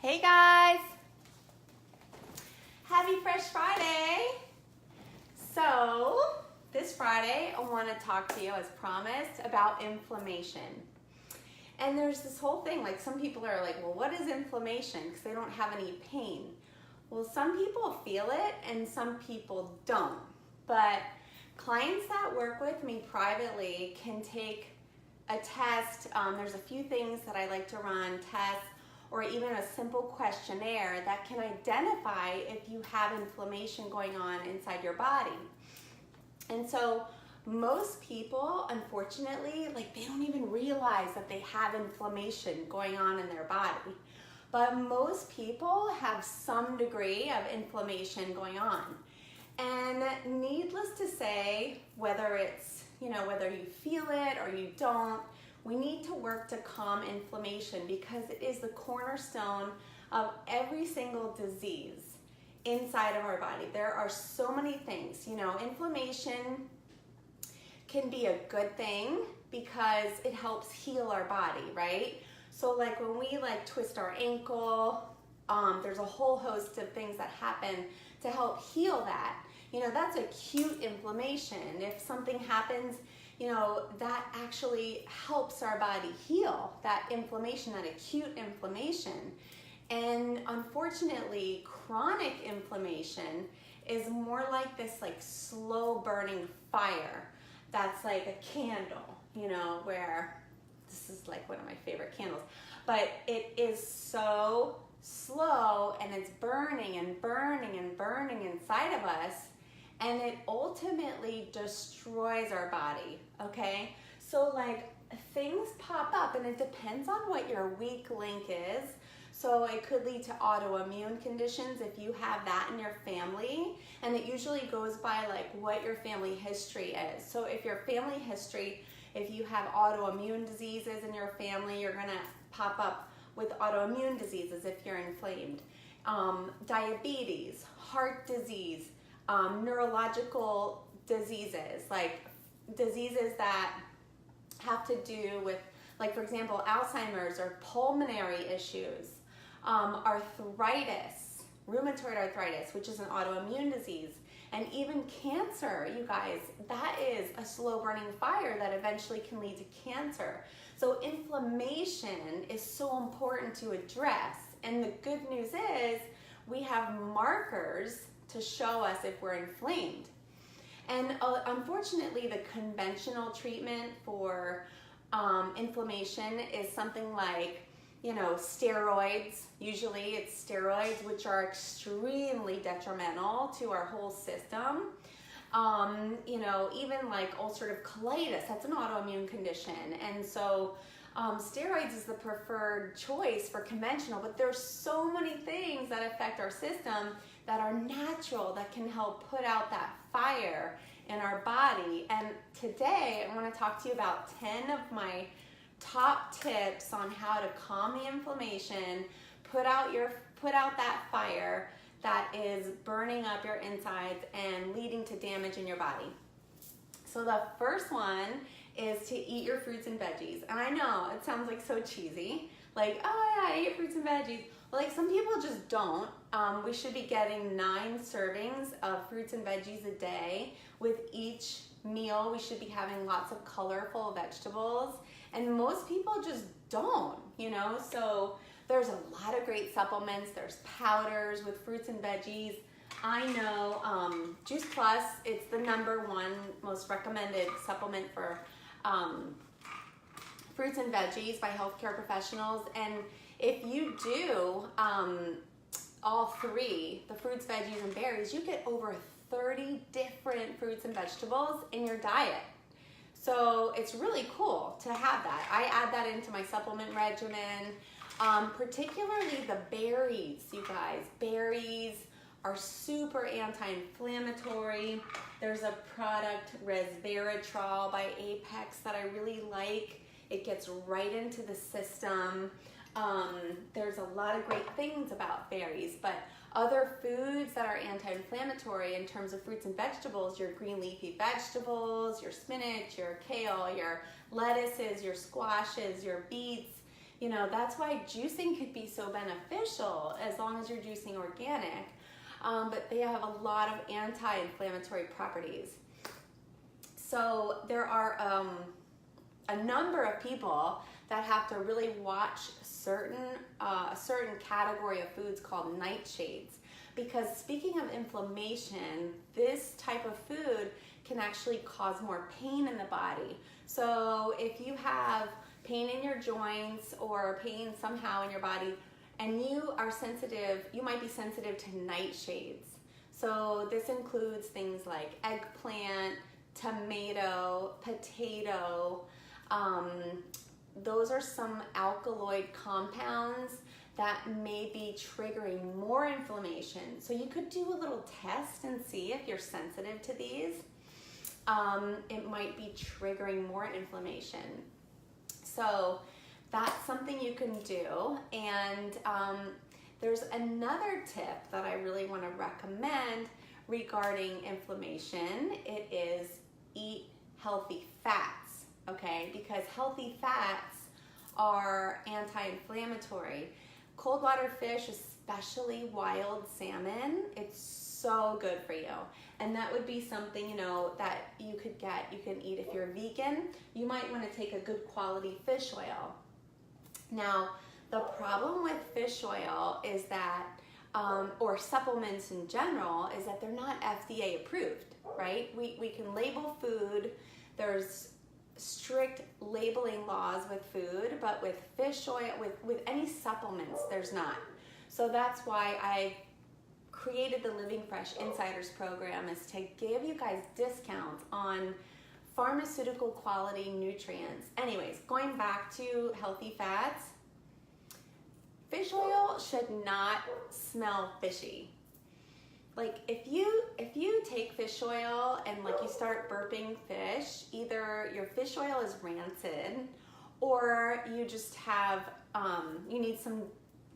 Hey guys! Happy Fresh Friday! So, this Friday I want to talk to you, as promised, about inflammation. And there's this whole thing, like some people are like, well, what is inflammation? Because they don't have any pain. Well, some people feel it and some people don't. But clients that work with me privately can take a test. There's a few things that I like to run, tests, or even a simple questionnaire that can identify if you have inflammation going on inside your body. And so most people, unfortunately, they don't even realize that they have inflammation going on in their body. But most people have some degree of inflammation going on. And needless to say, whether it's, whether you feel it or you don't, we need to work to calm inflammation because it is the cornerstone of every single disease inside of our body. There are so many things. Inflammation can be a good thing because it helps heal our body, right? So when we twist our ankle, there's a whole host of things that happen to help heal that. That's acute inflammation. If something happens, that actually helps our body heal that inflammation, that acute inflammation. And unfortunately, chronic inflammation is more like this slow burning fire that's like a candle, where this is one of my favorite candles, but it is so slow and it's burning and burning and burning inside of us. And it ultimately destroys our body, okay? So things pop up and it depends on what your weak link is. So it could lead to autoimmune conditions if you have that in your family. And it usually goes by what your family history is. So if your family history, if you have autoimmune diseases in your family, you're gonna pop up with autoimmune diseases if you're inflamed. Diabetes, heart disease, neurological diseases, diseases that have to do with, for example, Alzheimer's or pulmonary issues, arthritis, rheumatoid arthritis, which is an autoimmune disease, and even cancer, you guys, that is a slow burning fire that eventually can lead to cancer. So inflammation is so important to address. And the good news is we have markers to show us if we're inflamed. And unfortunately, the conventional treatment for inflammation is something like, steroids. Usually it's steroids, which are extremely detrimental to our whole system. Even ulcerative colitis, that's an autoimmune condition. And so steroids is the preferred choice for conventional, but there's so many things that affect our system that are natural, that can help put out that fire in our body. And today I want to talk to you about 10 of my top tips on how to calm the inflammation, put out that fire that is burning up your insides and leading to damage in your body. So the first one is to eat your fruits and veggies. And I know it sounds so cheesy, oh yeah, I eat fruits and veggies. Well, some people just don't. We should be getting 9 servings of fruits and veggies a day. With each meal, we should be having lots of colorful vegetables. And most people just don't, So there's a lot of great supplements. There's powders with fruits and veggies. I know Juice Plus, it's the #1 most recommended supplement for fruits and veggies by healthcare professionals. And if you do all 3, the fruits, veggies, and berries, you get over 30 different fruits and vegetables in your diet. So it's really cool to have that. I add that into my supplement regimen, particularly the berries, you guys. Berries are super anti-inflammatory. There's a product, resveratrol by Apex, that I really like. It gets right into the system. There's a lot of great things about berries, but other foods that are anti-inflammatory in terms of fruits and vegetables, your green leafy vegetables, your spinach, your kale, your lettuces, your squashes, your beets, You know, that's why juicing could be so beneficial as long as you're juicing organic. But they have a lot of anti-inflammatory properties. So there are a number of people that have to really watch a certain category of foods called nightshades. Because speaking of inflammation, this type of food can actually cause more pain in the body. So if you have pain in your joints or pain somehow in your body, and you are sensitive, you might be sensitive to nightshades. So this includes things like eggplant, tomato, potato. Those are some alkaloid compounds that may be triggering more inflammation. So you could do a little test and see if you're sensitive to these. It might be triggering more inflammation. So that's something you can do. And there's another tip that I really want to recommend regarding inflammation. It is eat healthy fats, okay? Because healthy fats are anti-inflammatory. Cold water fish, especially wild salmon, it's so good for you. And that would be something, you know, that you could get, you can eat if you're vegan. You might want to take a good quality fish oil. Now, the problem with fish oil is that, or supplements in general, is that they're not FDA approved, right? We can label food. There's strict labeling laws with food, but with fish oil, with any supplements, there's not. So that's why I created the Living Fresh Insiders program, is to give you guys discounts on pharmaceutical quality nutrients. Anyways, going back to healthy fats, fish oil should not smell fishy. Like if you take fish oil and like you start burping fish, either your fish oil is rancid or you just have, you need some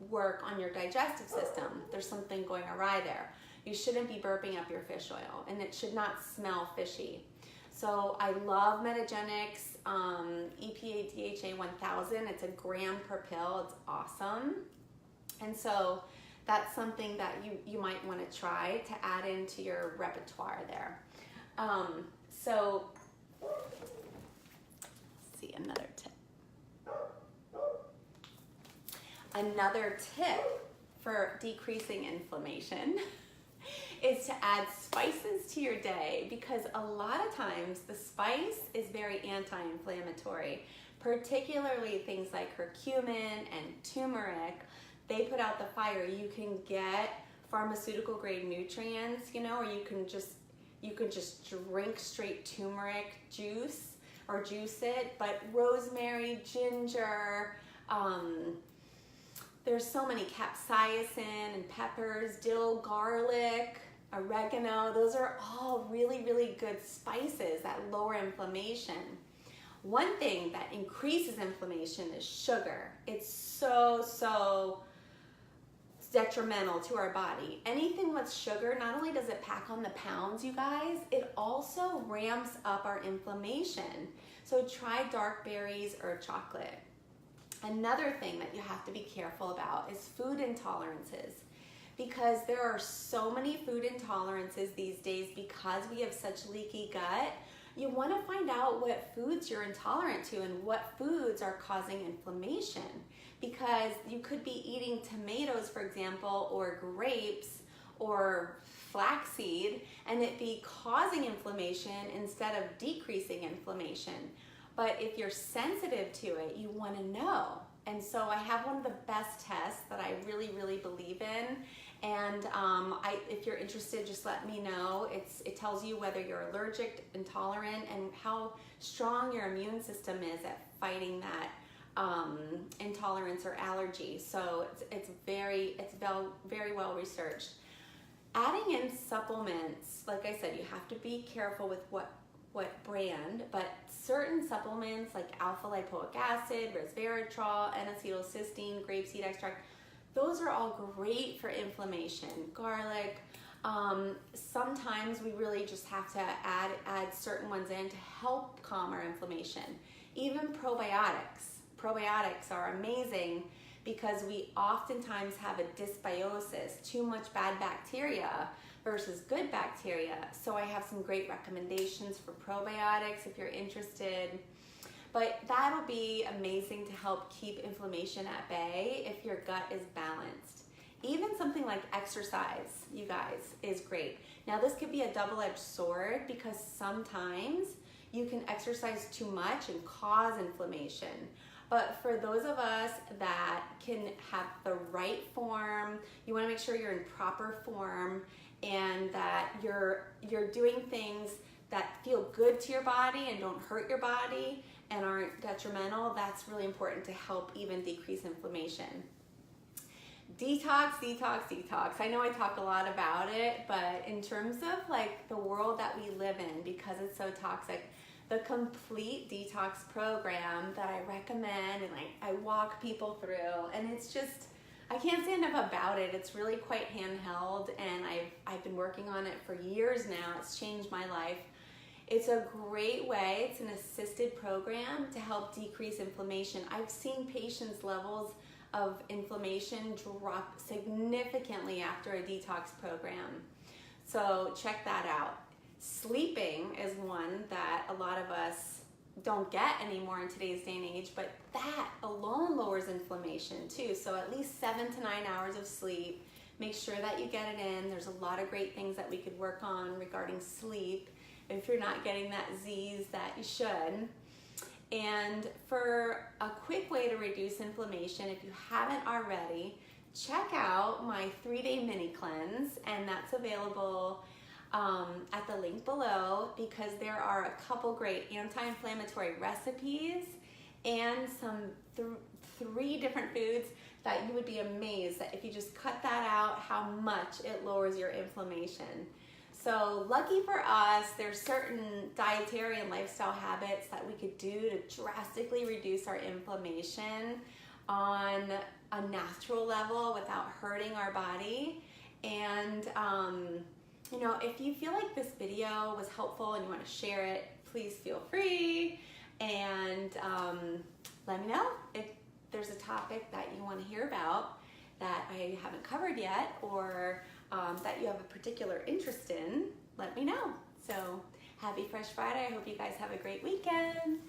work on your digestive system. There's something going awry there. You shouldn't be burping up your fish oil, and it should not smell fishy. So I love Metagenics, EPA DHA 1000. It's a gram per pill. It's awesome. And so that's something that you might want to try to add into your repertoire there. So let's see, another tip. Another tip for decreasing inflammation is to add spices to your day, because a lot of times the spice is very anti-inflammatory, particularly things like curcumin and turmeric. They put out the fire. You can get pharmaceutical grade nutrients, you know, or you can just drink straight turmeric juice or juice it. But rosemary, ginger, there's so many, capsaicin and peppers, dill, garlic, oregano. Those are all really, really good spices that lower inflammation. One thing that increases inflammation is sugar. It's so detrimental to our body. Anything with sugar, not only does it pack on the pounds, you guys, it also ramps up our inflammation. So try dark berries or chocolate. Another thing that you have to be careful about is food intolerances, because there are so many food intolerances these days because we have such leaky gut. You want to find out what foods you're intolerant to and what foods are causing inflammation, because you could be eating tomatoes, for example, or grapes or flaxseed, and it be causing inflammation instead of decreasing inflammation. But if you're sensitive to it, you want to know. And so I have one of the best tests that I really, really believe in. And if you're interested, just let me know. It tells you whether you're allergic, intolerant, and how strong your immune system is at fighting that intolerance or allergy. So it's very well researched. Adding in supplements, like I said, you have to be careful with what brand, but certain supplements like alpha lipoic acid, resveratrol, N-acetylcysteine, grapeseed extract, those are all great for inflammation. Garlic. Sometimes we really just have to add certain ones in to help calm our inflammation. Even probiotics. probiotics are amazing because we oftentimes have a dysbiosis, too much bad bacteria versus good bacteria. So I have some great recommendations for probiotics if you're interested. But that'll be amazing to help keep inflammation at bay if your gut is balanced. Even something like exercise, you guys, is great. Now this could be a double-edged sword because sometimes you can exercise too much and cause inflammation. But for those of us that can have the right form, you want to make sure you're in proper form and that you're doing things that feel good to your body and don't hurt your body and aren't detrimental. That's really important to help even decrease inflammation. Detox, detox, detox. I know I talk a lot about it, but in terms of like the world that we live in, because it's so toxic, the complete detox program that I recommend and like I walk people through, and it's just, I can't say enough about it. It's really quite handheld, and I've been working on it for years now. It's changed my life. It's a great way. It's an assisted program to help decrease inflammation. I've seen patients' levels of inflammation drop significantly after a detox program. So check that out. Sleeping is one that a lot of us don't get anymore in today's day and age, but that alone lowers inflammation too. So at least 7 to 9 hours of sleep. Make sure that you get it in. There's a lot of great things that we could work on regarding sleep if you're not getting that Z's that you should. And for a quick way to reduce inflammation, if you haven't already, check out my 3-day mini cleanse, and that's available at the link below because there are a couple great anti-inflammatory recipes and some 3 different foods that you would be amazed that if you just cut that out, how much it lowers your inflammation. So lucky for us, there's certain dietary and lifestyle habits that we could do to drastically reduce our inflammation on a natural level without hurting our body. And you know, if you feel like this video was helpful and you want to share it, please feel free. And let me know if there's a topic that you want to hear about that I haven't covered yet, or that you have a particular interest in, let me know. So happy Fresh Friday. I hope you guys have a great weekend.